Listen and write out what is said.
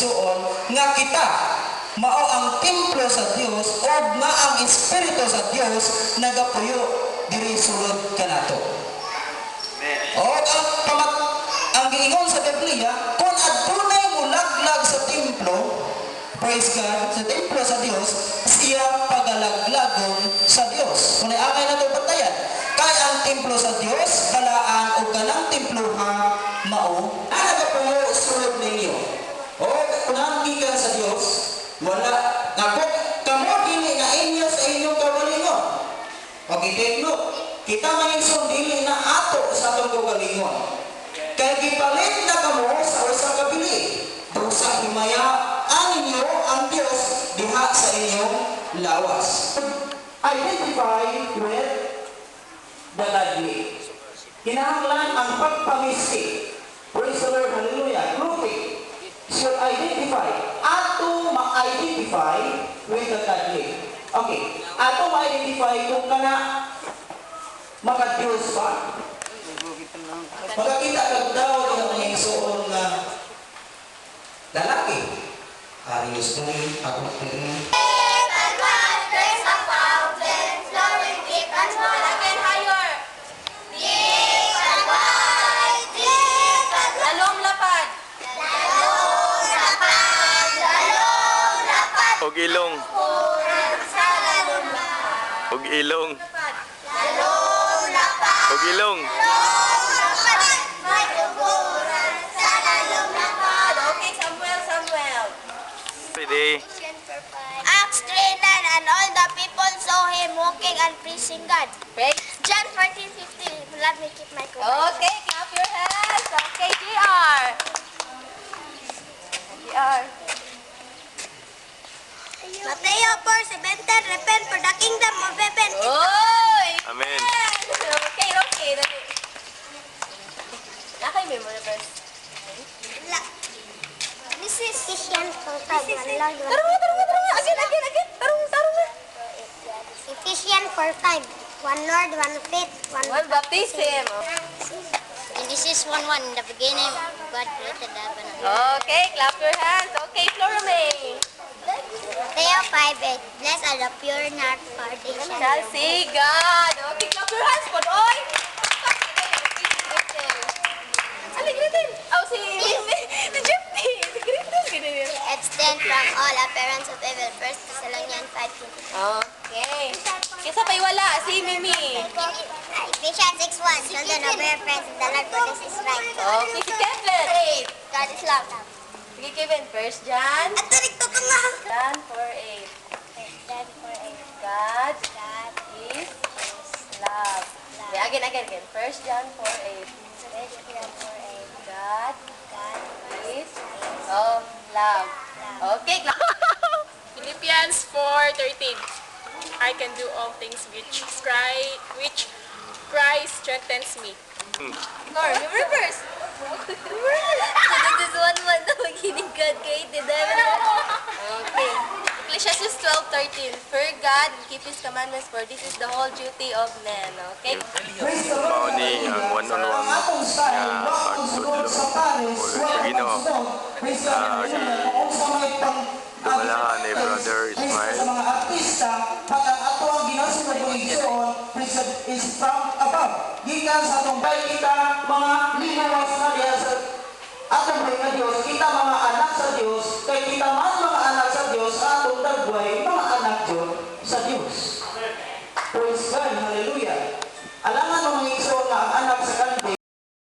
igsuon nga kita mao ang templo sa Dios o nga ang espiritu sa Dios nagapuyo diri sulod kanato. O ang giingon sa Biblia, kung adunay mulaglag sa templo, praise God, sa templo sa Dios, siya pagalaglagon sa Dios. Kung amay na ito batayan, kaya ang templo sa Dios, balaan o kanang templo ha, mao, nagapuyo sulod ninyo. O kung gikan sa Dios, wala, kamo dili na inyo sa inyong kagalingon. Pag-itekno, kita manisong dili na ato sa atong kagalingon. Kaya gipalit na kamo sa usa ka bili. Dusa himayaan ninyo ang Dios diha sa inyong lawas. Identify with the godly. Kinahanglan ang pagpamisti. Praise the Lord, hallelujah. Grouping should identify. Ato ma-identify with the godly. Okay. Ato ma-identify kung kana maka-Diyos pa. Pagkakita kag daw ang mga igsuon nga lalaki. Arius ko ako rin. There's a fountain flowing deep and wide again higher. Deep and wide, deep and wide. Lalong lapad. Lalong lapad. Lalong lapad. Og ilong. Sa lalong lapad. Og ilong. Lalong lapad. Og ilong. Lalong lapad. May tuguran sa lalong lapad. Okay, Samuel. Pwede. Acts 3:9, and all the people saw him walking and praising God. Right? John 14:15. Let me keep my cool. Okay, clap your hands. Okay, GR. GR. Mateo 4:17, repent for the kingdom of heaven. Oy! Amen. Okay. Nakay memory verse. This is Ephesians 4:5. Again. Tarong. Ephesians 4:5. One Lord, one faith, One baptism. And this is 1:1. In the beginning, God created the heaven and earth. Okay, clap your hands. Okay, Flora May. Mateo 5:8. Blessed are the pure in heart, for they shall Shall be see God. Okay, clap your hands. Oy! Alin, Gritin? Oh, si Jeffy. Si Gritin. abstain from all appearance of evil. 1 Thessalonians 5:2. Okay. Kisa pa'y wala, si Mimi. Ephesians 6:1. Children, obey your parents in the Lord, for this is right. Okay, si Kevin. God is love. Sige, Kevin. First John. At tarikto ka nga. John 4:8. God for a God God is love. Yeah, again. First John 4:8. God is love. Okay, Philippians 4:13. I can do all things which Christ strengthens me. Cor, remember first. This one na maghinig God kay Okay. Ecclesiastes 12:13. Fear God and keep His commandments, for this is the whole duty of man. Okay? Mao ni ang one-on-one nga pagtudlo sa Ginoo. Dumalahan ni Brother Ismail. Sa mga artista, pag ang ato ang ginasunod ng igsoon, is from above. Gikan sa atong bay kita, mga linawas na diya sa atong bay na Diyos, kita